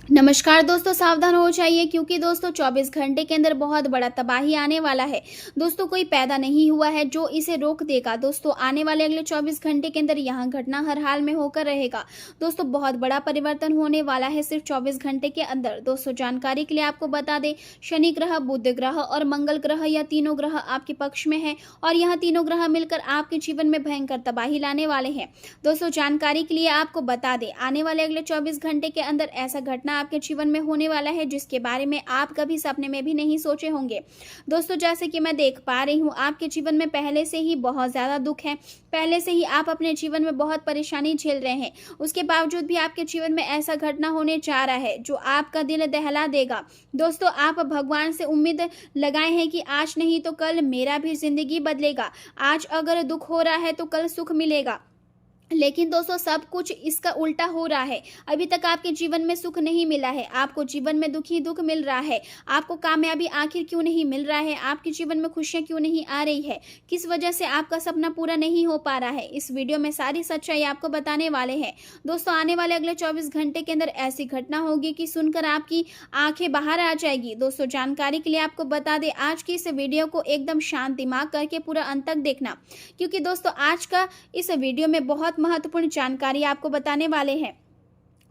नमस्कार दोस्तों, सावधान हो जाइए क्योंकि दोस्तों 24 घंटे के अंदर बहुत बड़ा तबाही आने वाला है। दोस्तों कोई पैदा नहीं हुआ है जो इसे रोक देगा। दोस्तों आने वाले अगले 24 घंटे के अंदर यहाँ घटना हर हाल में होकर रहेगा। दोस्तों बहुत बड़ा परिवर्तन होने वाला है सिर्फ 24 घंटे के अंदर। दोस्तों जानकारी के लिए आपको बता दें, शनि ग्रह, बुध ग्रह और मंगल ग्रह, यह तीनों ग्रह आपके पक्ष में है और यह तीनों ग्रह मिलकर आपके जीवन में भयंकर तबाही लाने वाले हैं। दोस्तों जानकारी के लिए आपको बता दें, आने वाले अगले 24 घंटे के अंदर ऐसा घटना आपके जीवन में होने वाला है जिसके बारे में आप कभी सपने में भी नहीं सोचे होंगे। दोस्तों जैसे कि मैं देख पा रही हूँ, आपके जीवन में पहले से ही बहुत ज्यादा दुख है, पहले से ही आप अपने जीवन में बहुत परेशानी झेल रहे हैं। उसके बावजूद भी आपके जीवन में ऐसा घटना होने जा रहा है जो आपका दिल दहला देगा। दोस्तों आप भगवान से उम्मीद लगाए हैं कि आज नहीं तो कल मेरा भी जिंदगी बदलेगा। आज अगर दुख हो रहा है तो कल सुख मिलेगा। लेकिन दोस्तों सब कुछ इसका उल्टा हो रहा है। अभी तक आपके जीवन में सुख नहीं मिला है, आपको जीवन में दुख ही दुख मिल रहा है। आपको कामयाबी आखिर क्यों नहीं मिल रहा है, आपके जीवन में खुशियां क्यों नहीं आ रही है, किस वजह से आपका सपना पूरा नहीं हो पा रहा है, इस वीडियो में सारी सच्चाई आपको बताने वाले हैं। दोस्तों आने वाले अगले 24 घंटे के अंदर ऐसी घटना होगी कि सुनकर आपकी आंखें बाहर आ जाएगी। दोस्तों जानकारी के लिए आपको बता दें, आज की इस वीडियो को एकदम शांत दिमाग करके पूरा अंत तक देखना, क्योंकि दोस्तों आज का इस वीडियो में बहुत महत्वपूर्ण जानकारी आपको बताने वाले हैं।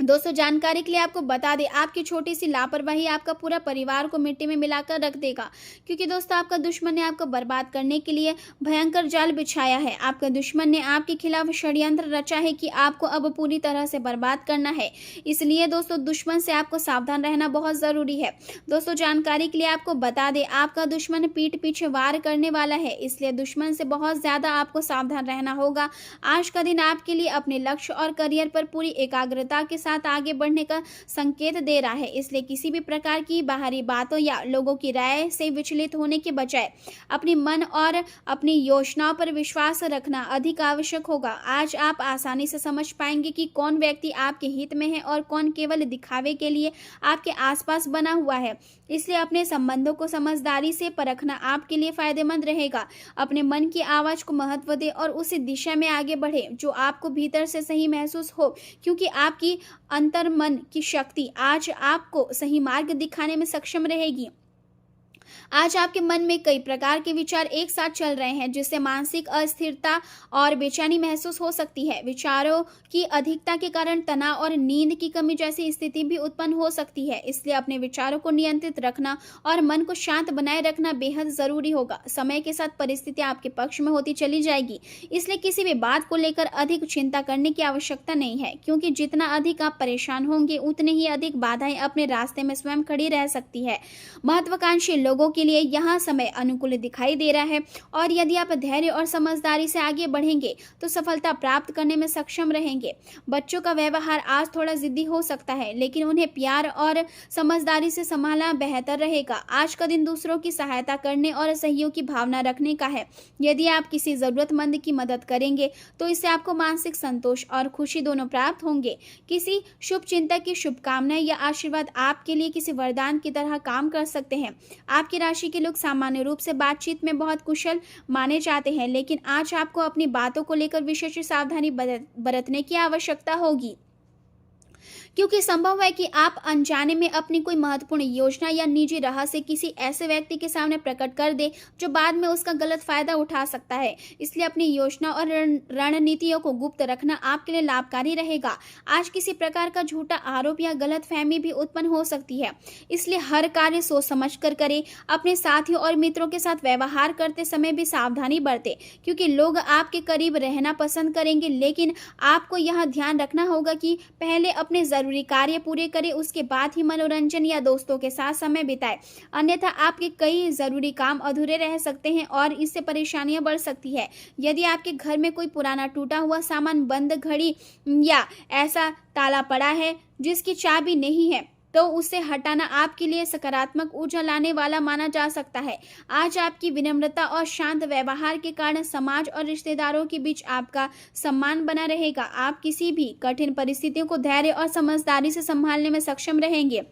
दोस्तों जानकारी के लिए आपको बता दें, आपकी छोटी सी लापरवाही आपका पूरा परिवार को मिट्टी में मिलाकर रख देगा, क्योंकि दोस्तों आपका दुश्मन ने आपको बर्बाद करने के लिए भयंकर जाल बिछाया है। आपका दुश्मन ने आपके खिलाफ षड्यंत्र रचा है कि आपको अब पूरी तरह से बर्बाद करना है। इसलिए दोस्तों दुश्मन से आपको सावधान रहना बहुत जरूरी है। दोस्तों जानकारी के लिए आपको बता दें, आपका दुश्मन पीठ पीछे वार करने वाला है, इसलिए दुश्मन से बहुत ज्यादा आपको सावधान रहना होगा। आज का दिन आपके लिए अपने लक्ष्य और करियर पर पूरी एकाग्रता के साथ आगे बढ़ने का संकेत दे रहा है। इसलिए किसी भी प्रकार की बाहरी बातों या लोगों की राय से विचलित होने के बजाय अपनी मन और अपनी योजनाओं पर विश्वास रखना अधिक आवश्यक होगा। आज आप आसानी से समझ पाएंगे कि कौन व्यक्ति आपके हित में है और कौन केवल दिखावे के लिए आपके आसपास बना हुआ है। इसलिए अपने संबंधों को समझदारी से परखना आपके लिए फायदेमंद रहेगा। अपने मन की आवाज को महत्व दें और उसी दिशा में आगे बढ़े जो आपको भीतर से सही महसूस हो, क्योंकि आपकी अंतर मन की शक्ति आज आपको सही मार्ग दिखाने में सक्षम रहेगी। आज आपके मन में कई प्रकार के विचार एक साथ चल रहे हैं, जिससे मानसिक अस्थिरता और बेचैनी महसूस हो सकती है। विचारों की अधिकता के कारण तनाव और नींद की कमी जैसी स्थिति भी उत्पन्न हो सकती है। इसलिए अपने विचारों को नियंत्रित रखना और मन को शांत बनाए रखना बेहद जरूरी होगा। समय के साथ परिस्थितियां आपके पक्ष में होती चली जाएगी, इसलिए किसी भी बात को लेकर अधिक चिंता करने की आवश्यकता नहीं है, क्योंकि जितना अधिक आप परेशान होंगे उतनी ही अधिक बाधाएं अपने रास्ते में स्वयं खड़ी रह सकती है। महत्वाकांक्षी लोगों के लिए यह समय अनुकूल दिखाई दे रहा है और यदि आप धैर्य और समझदारी से आगे बढ़ेंगे तो सफलता प्राप्त करने में सक्षम रहेंगे। बच्चों का व्यवहार आज थोड़ा जिद्दी हो सकता है, लेकिन उन्हें प्यार और समझदारी से संभालना बेहतर रहेगा। आज का दिन दूसरों की सहायता करने और सहयोग की भावना रखने का है। यदि आप किसी जरूरतमंद की मदद करेंगे तो इससे आपको मानसिक संतोष और खुशी दोनों प्राप्त होंगे। किसी शुभ चिंतक की शुभकामनाएं या आशीर्वाद आपके लिए किसी वरदान की तरह काम कर सकते हैं। आपकी राशि के लोग सामान्य रूप से बातचीत में बहुत कुशल माने जाते हैं, लेकिन आज आपको अपनी बातों को लेकर विशेष सावधानी बरतने की आवश्यकता होगी, क्योंकि संभव है कि आप अनजाने में अपनी कोई महत्वपूर्ण योजना या निजी रहस्य किसी ऐसे व्यक्ति के सामने प्रकट कर दे जो बाद में उसका गलत फायदा उठा सकता है। इसलिए अपनी योजना और रणनीतियों को गुप्त रखना आपके लिए लाभकारी रहेगा। आज किसी प्रकार का झूठा आरोप या गलत फहमी भी उत्पन्न हो सकती है, इसलिए हर कार्य सोच समझ कर करें। अपने साथियों और मित्रों के साथ व्यवहार करते समय भी सावधानी बरतें, क्योंकि लोग आपके करीब रहना पसंद करेंगे, लेकिन आपको यह ध्यान रखना होगा कि पहले अपने जरूरी कार्य पूरे करें, उसके बाद ही मनोरंजन या दोस्तों के साथ समय बिताएं। अन्यथा आपके कई जरूरी काम अधूरे रह सकते हैं और इससे परेशानियां बढ़ सकती है। यदि आपके घर में कोई पुराना टूटा हुआ सामान, बंद घड़ी या ऐसा ताला पड़ा है जिसकी चाबी नहीं है, तो उसे हटाना आपके लिए सकारात्मक ऊर्जा लाने वाला माना जा सकता है। आज आपकी विनम्रता और शांत व्यवहार के कारण समाज और रिश्तेदारों के बीच आपका सम्मान बना रहेगा। आप किसी भी कठिन परिस्थितियों को धैर्य और समझदारी से संभालने में सक्षम रहेंगे।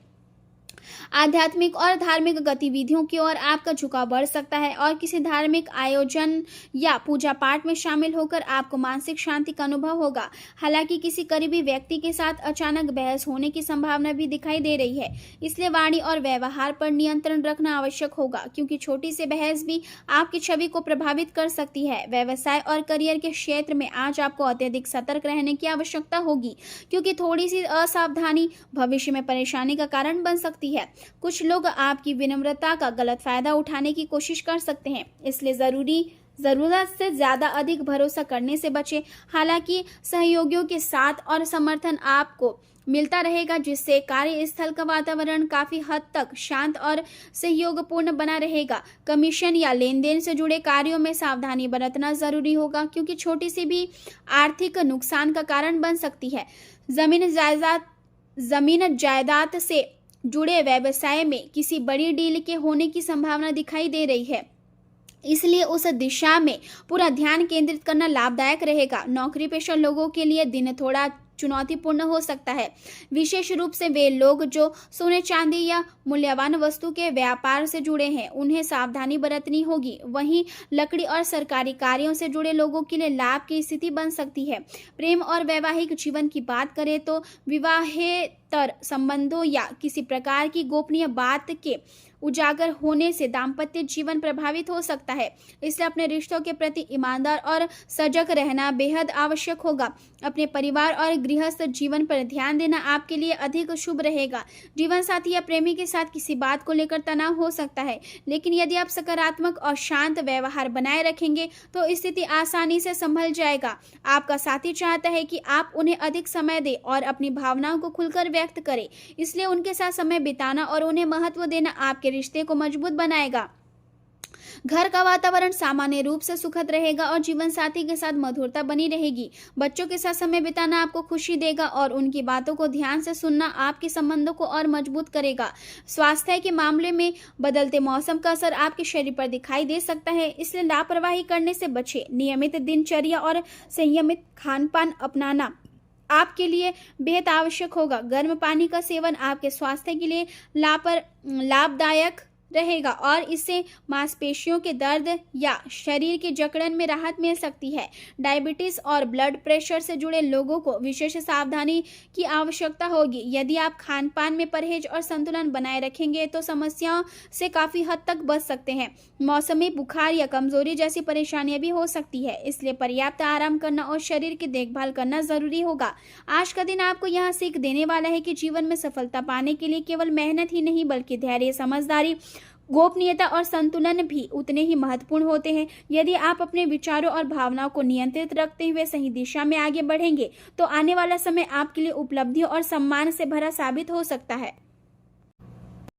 आध्यात्मिक और धार्मिक गतिविधियों की ओर आपका झुकाव बढ़ सकता है और किसी धार्मिक आयोजन या पूजा पाठ में शामिल होकर आपको मानसिक शांति का अनुभव होगा। हालांकि किसी करीबी व्यक्ति के साथ अचानक बहस होने की संभावना भी दिखाई दे रही है, इसलिए वाणी और व्यवहार पर नियंत्रण रखना आवश्यक होगा, क्योंकि छोटी सी बहस भी आपकी छवि को प्रभावित कर सकती है। व्यवसाय और करियर के क्षेत्र में आज आपको अत्यधिक सतर्क रहने की आवश्यकता होगी, क्योंकि थोड़ी सी असावधानी भविष्य में परेशानी का कारण बन सकती है। कुछ लोग आपकी विनम्रता का गलत फायदा उठाने की कोशिश कर सकते हैं, इसलिए जरूरत से ज्यादा अधिक भरोसा करने से बचें। हालांकि सहयोगियों के साथ और समर्थन आपको मिलता रहेगा, जिससे कार्यस्थल का वातावरण काफी हद तक शांत और सहयोगपूर्ण बना रहेगा। कमीशन या लेन देन से जुड़े कार्यों में सावधानी बरतना जरूरी होगा, क्योंकि छोटी सी भी आर्थिक नुकसान का कारण बन सकती है। जमीन जायदाद से जुड़े व्यवसाय में किसी बड़ी डील के होने की संभावना दिखाई दे रही है, इसलिए उस दिशा में पूरा ध्यान केंद्रित करना लाभदायक रहेगा। नौकरी पेशा लोगों के लिए दिन थोड़ा चुनौतीपूर्ण हो सकता है, विशेष रूप से वे लोग जो सोने चांदी या मूल्यवान वस्तु के व्यापार से जुड़े हैं, उन्हें सावधानी बरतनी होगी। वहीं लकड़ी और सरकारी कार्यों से जुड़े लोगों के लिए लाभ की स्थिति बन सकती है। प्रेम और वैवाहिक जीवन की बात करें तो विवाहेतर संबंधों या किसी प्रकार की गोपनीय बात के उजागर होने से दाम्पत्य जीवन प्रभावित हो सकता है, इसलिए अपने रिश्तों के प्रति ईमानदार और सजग रहना बेहद आवश्यक होगा। अपने परिवार और गृहस्थ जीवन पर ध्यान देना आपके लिए अधिक शुभ रहेगा। जीवन साथी या प्रेमी के साथ किसी बात को लेकर तनाव हो सकता है, लेकिन यदि आप सकारात्मक और शांत व्यवहार बनाए रखेंगे तो स्थिति आसानी से संभल जाएगा। आपका साथी चाहता है कि आप उन्हें अधिक समय दें और अपनी भावनाओं को खुलकर व्यक्त करें, इसलिए उनके साथ समय बिताना और उन्हें महत्व देना आपके रिश्ते को मजबूत बनाएगा। घर का वातावरण सामान्य रूप से सुखद रहेगा और जीवन साथी के साथ मधुरता बनी रहेगी। बच्चों के साथ समय बिताना आपको खुशी देगा और उनकी बातों को ध्यान से सुनना आपके संबंधों को और मजबूत करेगा। स्वास्थ्य के मामले में बदलते मौसम का असर आपके शरीर पर दिखाई दे सकता है, इसलिए लापरवाही करने से बचें। नियमित दिनचर्या और संयमित खान-पान अपनाना आपके लिए बेहद आवश्यक होगा। गर्म पानी का सेवन आपके स्वास्थ्य के लिए लाभदायक रहेगा और इससे मांसपेशियों के दर्द या शरीर की जकड़न में राहत मिल सकती है। डायबिटीज और ब्लड प्रेशर से जुड़े लोगों को विशेष सावधानी की आवश्यकता होगी। यदि आप खान पान में परहेज और संतुलन बनाए रखेंगे तो समस्याओं से काफी हद तक बच सकते हैं। मौसमी बुखार या कमजोरी जैसी परेशानियां भी हो सकती है, इसलिए पर्याप्त आराम करना और शरीर की देखभाल करना जरूरी होगा। आज का दिन आपको यह सीख देने वाला है कि जीवन में सफलता पाने के लिए केवल मेहनत ही नहीं बल्कि धैर्य, समझदारी, गोपनीयता और संतुलन भी उतने ही महत्वपूर्ण होते हैं। यदि आप अपने विचारों और भावनाओं को नियंत्रित रखते हुए सही दिशा में आगे बढ़ेंगे तो आने वाला समय आपके लिए उपलब्धियों और सम्मान से भरा साबित हो सकता है।